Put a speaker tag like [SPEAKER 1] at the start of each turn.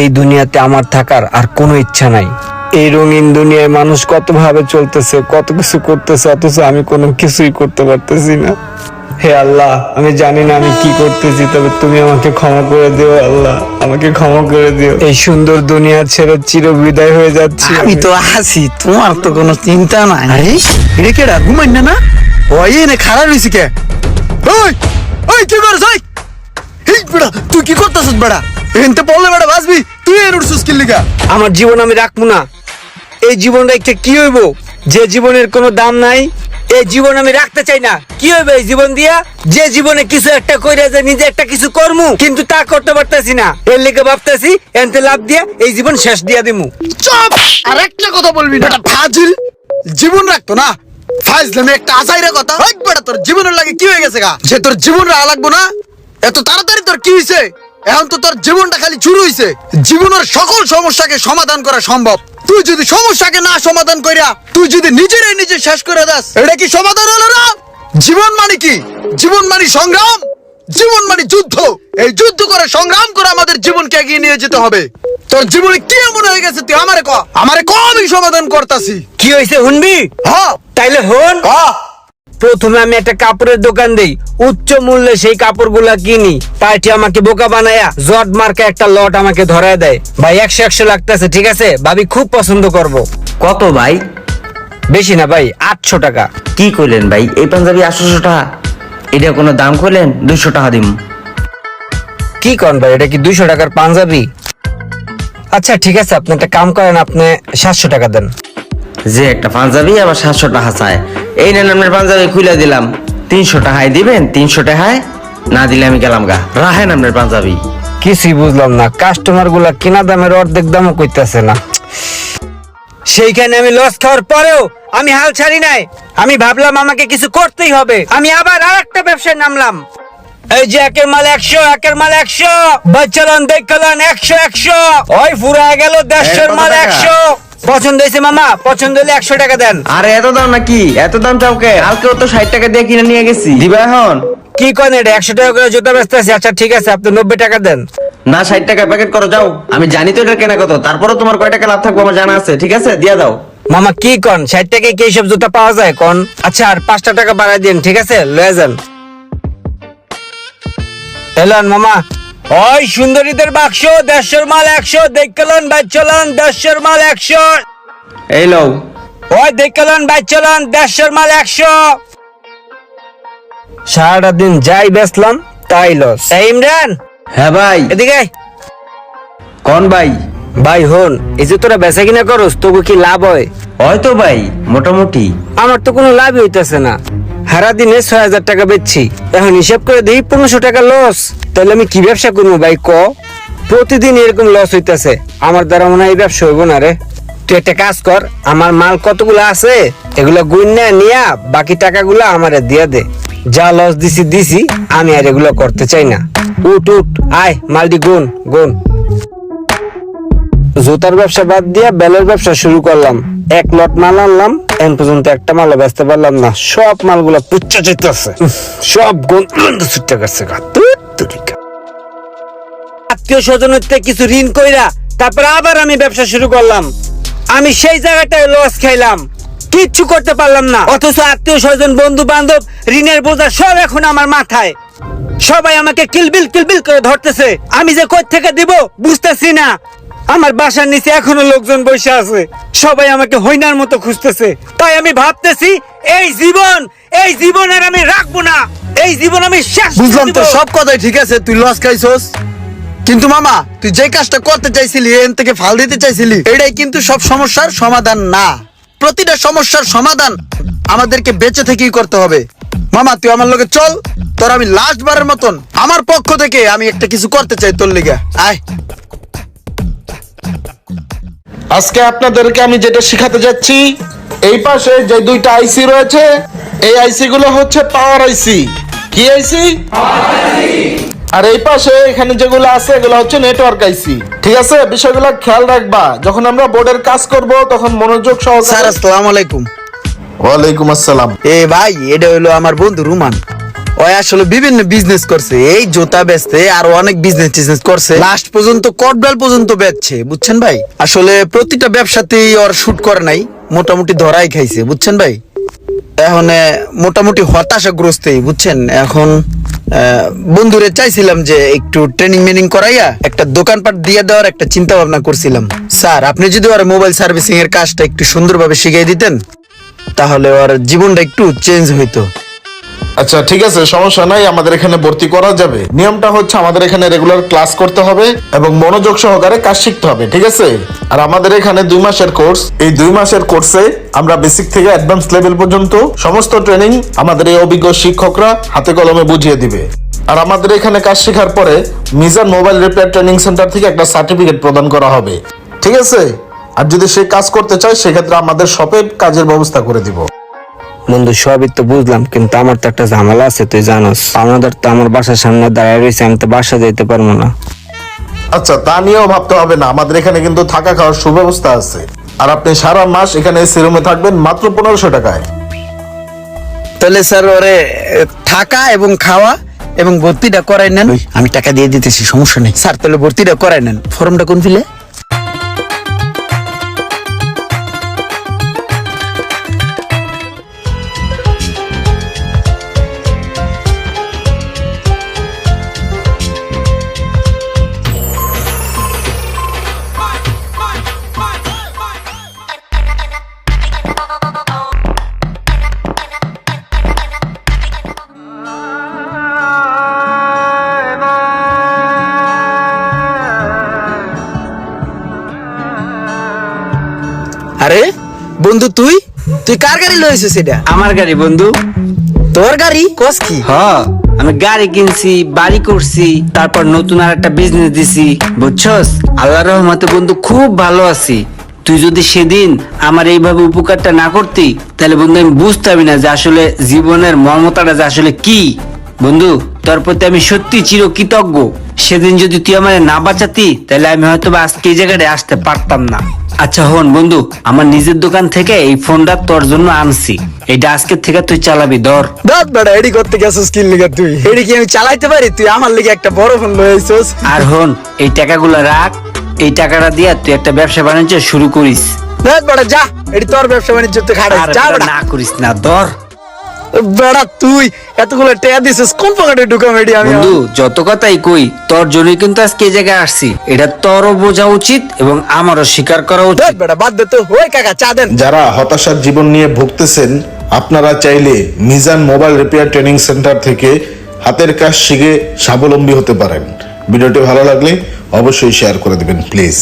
[SPEAKER 1] এই দুনিয়াতে আমার থাকার আর কোনো ইচ্ছা নাই। এই রঙিন দুনিয়ায় মানুষ কত ভাবে চলতেছে, কত কিছু করতেছে, অথচ আমি কোনো কিছুই করতে পারতেছি না। হে আল্লাহ, আমি জানি না আমি কি করতেছি, তবে তুমি আমাকে ক্ষমা করে দিও। আল্লাহ, আমাকে ক্ষমা করে দিও। এই সুন্দর দুনিয়া ছেড়ে চির বিদায় হয়ে যাচ্ছি।
[SPEAKER 2] আমি তো আছি, তোমার তো কোনো চিন্তা নাই। আরে এটা কেডা ঘুমাই না? ওই এনে খারাপ হইছে কে? ওই ওই কি করছ? এই বড়া তুই কি করতেছিস বড়া? এনতে বললে বড়া বাসবি, তুই এর উঠছিস কি লিগা?
[SPEAKER 1] আমার জীবন আমি রাখবো না। এই জীবন রেখে কি হইব? যে জীবনের কোনো দাম নাই, এই জীবন আমি রাখতে চাই না। কি হইবে এই জীবন দিয়া? যে জীবনে কিছু একটা কইরা যে নিজে একটা কিছু করমু, কিন্তু তা করতে পারতাছি না। এর লেগে ভাবতাছি এনতে লাভ দিয়া এই জীবন শেষ দিয়া দিমু।
[SPEAKER 2] চুপ! আর একটা কথা বলবি না, ফাজিল। জীবন রাখতো না, ফাজলামে একটা আসাইরা কথা। ওই বড়া তোর জীবনের লাগে কি হয়ে গেছে গা? যে তোর জীবন লাগবো না এত তাড়াতাড়ি তোর কি হইছে? এখন তো তোর জীবনটা খালি শুরু হইছে। জীবনের সকল সমস্যাকে সমাধান করা সম্ভব। তুই যদি সমস্যাকে না সমাধান কইরা তুই যদি নিজেরাই নিজে শেষ করে দাস, এটা কি সমাধান হলো না? জীবন মানে কি? জীবন মানে সংগ্রাম, জীবন মানে যুদ্ধ। এই যুদ্ধ করে সংগ্রাম করে আমাদের জীবনকে এগিয়ে নিয়ে যেতে হবে। তোর জীবনে কি এমন হয়ে গেছে তুই আমারে ক, আমারে ক, আমি সমাধান করতাছি।
[SPEAKER 1] কি হইছে শুনবি?
[SPEAKER 2] হ্যাঁ
[SPEAKER 1] তাইলে হন।
[SPEAKER 2] ক।
[SPEAKER 1] প্রথমে আমি একটা কাপড়ের দোকান দেই, উচ্চ মূল্যে সেই কাপড়গুলা কিনি। পার্টি আমাকে বোকা বানায়া জট মার্কা একটা লট আমাকে ধরায় দেয়। ভাই 100 লাগতেছে, ঠিক আছে? ভাবি খুব পছন্দ করব।
[SPEAKER 3] কত ভাই?
[SPEAKER 1] বেশি না ভাই, 800 টাকা।
[SPEAKER 3] কি কইলেন ভাই? এই পাঞ্জাবি 800 টাকা? এটা কোনো দাম কইলেন? 200 টাকা দিম।
[SPEAKER 1] কি কন ভাই, এটা কি 200 টাকার পাঞ্জাবি? আচ্ছা ঠিক আছে, আপনি একটা কাম করেন, আপনি 700 টাকা দেন।
[SPEAKER 3] যে একটা পাঞ্জাবি আবার 700 টাকা চায়। এই নেন আপনার পাঞ্জাবি খুলে দিলাম, 300 টাকায় দিবেন? 300 টাকায় না দিলে আমি গেলাম গা। রাখেন আপনার পাঞ্জাবি।
[SPEAKER 1] কিছুই বুঝলাম না, কাস্টমার গুলা কিনা দামের অর্ধেক দামও কইতাছে না। সেইখানে আমি লস খাওয়ার পরেও আমি হাল ছাড়ি নাই। আমি ভাবলাম আমাকে কিছু করতেই হবে। আমি আবার আরেকটা ব্যবসায় নামলাম। এই যে একের মাল 100, একের মাল 100, বাচ্চালান দেখলান 100 100, ওই ফুরায় গেল 150 মাল 100। পছন্দ হয়েছে মামা? পছন্দ হলে 100 টাকা দেন।
[SPEAKER 3] আরে এত দাম নাকি? এত দাম চাও কে? কালকেও তো 60 টাকা দিয়ে কিনে নিয়ে গেছি। দিবা এখন?
[SPEAKER 1] কি করেন এটা? 100 টাকা করে জুতা বেচতে আছে। আচ্ছা ঠিক আছে, আপনি 90 টাকা দেন।
[SPEAKER 3] না, 60 টাকা প্যাকেট করো যাও। আমি জানি তো এটা কেনা কত, তারপরে তোমার কয় টাকা লাভ থাকবো আমার জানা আছে। ঠিক আছে, দিয়া দাও।
[SPEAKER 1] মামা কি কন? 60 টাকায় কি সব জুতা পাওয়া যায় কোন? আচ্ছা আর 5 টাকা বাড়াই দিন, ঠিক আছে? লয়ে যান। এলান মামা। ওই সুন্দরীদের বাক্স 150 মাল 100, দেখলেন বাচ্চালান 150 মাল 100।
[SPEAKER 3] এই লও।
[SPEAKER 1] ওই দেখলেন বাচ্চালান 150 মাল 100। সারাটা দিন যাই বেচলাম তাই লস। এই ইমরান,
[SPEAKER 3] হ্যাঁ ভাই।
[SPEAKER 1] এদিকে আয়।
[SPEAKER 3] কোন ভাই?
[SPEAKER 1] ভাই হন, এই যে তোরা বেচা কিনা করস, তবু কি লাভ হয়?
[SPEAKER 3] হয়তো ভাই মোটামুটি।
[SPEAKER 1] আমার তো কোনো লাভই হইতেছে না। সারা দিনে 6000 টাকা বেচছি, এখন হিসাব করে দিই 1500 টাকা লস। তাহলে আমি কি ব্যবসা করবো ভাই ক? প্রতিদিন এরকম লস হইতেছে, আমার দ্বারা মনে হয় এই ব্যবসা হইব না রে। তুই একটা কাজ কর, আমার মাল কতগুলো আছে এগুলা গুইনা নিয়া বাকি টাকাগুলো আমারে দিয়ে দে। যা লস দিছি, আমি আর এগুলো করতে চাই না। উঠ উঠ, আয় মালটি গুন গুন। জুতার ব্যবসা বাদ দিয়া বেলের ব্যবসা শুরু করলাম। 1 লট মাল আনলাম, এখন পর্যন্ত একটা মালও বেচতে পারলাম না। সব মালগুলা পুচ্চা চাইতেছে, সব গন্ধ ছুটতে গেছে। আত্মীয় স্বজনের থেকে কিছু ঋণ কইরা তারপর আবার আমি ব্যবসা শুরু করলাম। আমি সেই জায়গাটায় লস খাইলাম, কিচ্ছু করতে পারলাম না। অথচ আত্মীয় স্বজন, বন্ধু বান্ধব, ঋণের বোঝা সব এখন আমার মাথায়। সবাই আমাকে কিলবিল কিলবিল করে ধরতেছে, আমি যে কই থেকে দিব বুঝতেছি না। আমার বাসার নিচে এখনো লোকজন বসে আছে, সবাই আমাকে হইনার মতো খুঁজতেছে। তাই আমি ভাবতেছি এই জীবন আর আমি রাখবো না। এই জীবন আমি শেষ করে
[SPEAKER 2] বুঝলাম
[SPEAKER 1] দিব।
[SPEAKER 2] তো সব কথাই ঠিক আছে, তুই লস খাইছস, কিন্তু মামা তুই যে কাজটা করতে চাইছিলি, এন থেকে ফাল দিতে চাইছিলি, এটাই কিন্তু সব সমস্যার সমাধান না। প্রতিটা সমস্যার সমাধান আমাদেরকে বেঁচে থেকেই করতে হবে। মামা তুই আমার লগে চল, তোর আমি লাস্ট বারের মতন আমার পক্ষ থেকে আমি একটা কিছু করতে চাই তোর লিগা। আয়।
[SPEAKER 4] আজকে আপনাদেরকে আমি যেটা শিখাতে যাচ্ছি, এই পাশে যে 2টা আইসি রয়েছে, এই আইসি গুলো হচ্ছে পাওয়ার আইসি। কি আইসি? আর এই পাশে এখানে যেগুলো আছে এগুলো হচ্ছে নেটওয়ার্ক আইসি। ঠিক আছে, বিষয়গুলো খেয়াল রাখবা। যখন আমরা বোর্ডের কাজ করব তখন মনোযোগ
[SPEAKER 2] স্যার
[SPEAKER 4] সহকারে।
[SPEAKER 2] আসসালামু আলাইকুম।
[SPEAKER 4] ওয়ালাইকুম আসসালাম।
[SPEAKER 2] এ ভাই, এটা হলো আমার বন্ধু রুমান। ওই আসলে বিভিন্ন বিজনেস করছে, এই জুতা বেচতে আর অনেক বিজনেস করছে, লাস্ট পর্যন্ত কটবেল পর্যন্ত বেচছে, বুঝছেন ভাই। আসলে প্রতিটা ব্যবসাতেই ওর শুট করে নাই, মোটামুটি ধরাই খাইছে, বুঝছেন ভাই। এখন মোটামুটি হতাশাগ্রস্তই, বুঝছেন। এখন বন্ধুরে চাইছিলাম যে একটু ট্রেনিং মেনিং করাইয়া একটা দোকানপাট দিয়ে দেওয়ার একটা চিন্তা ভাবনা করছিলাম। স্যার, আপনি যদি ওর মোবাইল সার্ভিসিং এর কাজটা একটু সুন্দরভাবে শিখিয়ে দিতেন তাহলে ওর জীবনটা একটু চেঞ্জ হইতো।
[SPEAKER 4] আচ্ছা ঠিক আছে, সমস্যা নাই, আমাদের এখানে ভর্তি করা যাবে। নিয়মটা হচ্ছে আমাদের এখানে রেগুলার ক্লাস করতে হবে এবং মনোযোগ সহকারে কাজ শিখতে হবে, ঠিক আছে। আর আমাদের এখানে 2 মাসের কোর্স, এই 2 মাসের কোর্সে আমরা বেসিক থেকে অ্যাডভান্স লেভেল পর্যন্ত সমস্ত ট্রেনিং আমাদের এই অভিজ্ঞ শিক্ষকরা হাতে কলমে বুঝিয়ে দিবে। আর আমাদের এখানে কাজ শেখার পরে Mizan mobile repair training centre থেকে একটা সার্টিফিকেট প্রদান করা হবে, ঠিক আছে। আর যদি সে কাজ করতে চায় সেক্ষেত্রে আমাদের শপে কাজের ব্যবস্থা করে দিব।
[SPEAKER 1] বন্ধু সবই তো বুঝলাম, কিন্তু আমার তো একটা ঝামেলা আছে, তুই জানোস। আমাদের তো আমার বাসার সামনে দাঁড়ায় রয়েছে, আমি তো বাসা যেতে পারবো না।
[SPEAKER 4] আচ্ছা, তা নিয়েও ভাবতে হবে না, আমাদের এখানে কিন্তু থাকা খাওয়ার সুব্যবস্থা আছে। আর আপনি সারা মাস এখানে এসি রুমে থাকবেন মাত্র 1500 টাকায়।
[SPEAKER 2] তাহলে স্যার ওরে থাকা এবং খাওয়া এবং ভর্তিটা করাই নেন, আমি টাকা দিয়ে দিতেছি, সমস্যা নেই স্যার। তাহলে ভর্তিটা করাই নেন। ফর্মটা কোন ফিলে? আরে বন্ধু, তুই কার গাড়ি লয়েছিস? এটা
[SPEAKER 1] আমার গাড়ি বন্ধু।
[SPEAKER 2] তোর গাড়ি? কস কি?
[SPEAKER 1] আমি গাড়ি কিনছি, বাড়ি করছি, তারপর নতুন আর একটা বিজনেস দিছি, বুঝছস। আল্লাহর রহমতে বন্ধু খুব ভালো আছি। তুই যদি সেদিন আমার এইভাবে উপকারটা না করতি তাহলে বন্ধু আমি বুঝতামই না যে আসলে জীবনের মর্মতাটা যে আসলে কি। বন্ধু, তোর প্রতি আমি সত্যি চিরকৃতজ্ঞ। সেদিন যদি তুই আমার না বাঁচাতি তাহলে আমি হয়তো বা আজকে এই জায়গায় আসতে পারতাম না। আচ্ছা হন বন্ধু, আমার নিজের দোকান থেকে এই ফোনটা তোর জন্য আনছি, এটা আজকের থেকে তুই চালাবি। ধর।
[SPEAKER 2] দাঁত বেড়া, এডি করতে গেছিস কি লিগা? তুই এডি কি আমি চালাইতে পারি? তুই আমার লিগে একটা বড় ফোন লয়েছিস।
[SPEAKER 1] আর হন, এই টাকাগুলো রাখ, এই টাকাটা দিয়া তুই একটা ব্যবসা বাণিজ্য শুরু করিস।
[SPEAKER 2] দাঁত বেড়া, যা, এডি তোর ব্যবসা বাণিজ্য তুই খাড়াই,
[SPEAKER 1] আর
[SPEAKER 2] যা
[SPEAKER 1] এটা
[SPEAKER 2] বেড়া।
[SPEAKER 1] না করিস না, ধর।
[SPEAKER 2] বেড়া তুই এতগুলো টাকা দিছিস, কোন পকেটে ঢুকাম এডি আমি?
[SPEAKER 1] বন্ধু যত কথাই কই, তোর জন্যই কিন্তু আজকে এই জায়গায় আসছি, এটা তোরও বোঝা উচিত এবং আমারও স্বীকার করা উচিত।
[SPEAKER 2] দাঁত বেড়া, বাদ দে তো। ওই কাকা, চা দেন।
[SPEAKER 4] যারা হতাশার জীবন নিয়ে ভুগতেছেন, আপনারা চাইলে Mizan mobile repair training centre থেকে হাতের কাজ শিখে স্বাবলম্বী হতে পারেন। ভিডিওটি ভালো লাগলে অবশ্যই শেয়ার করে দিবেন প্লিজ।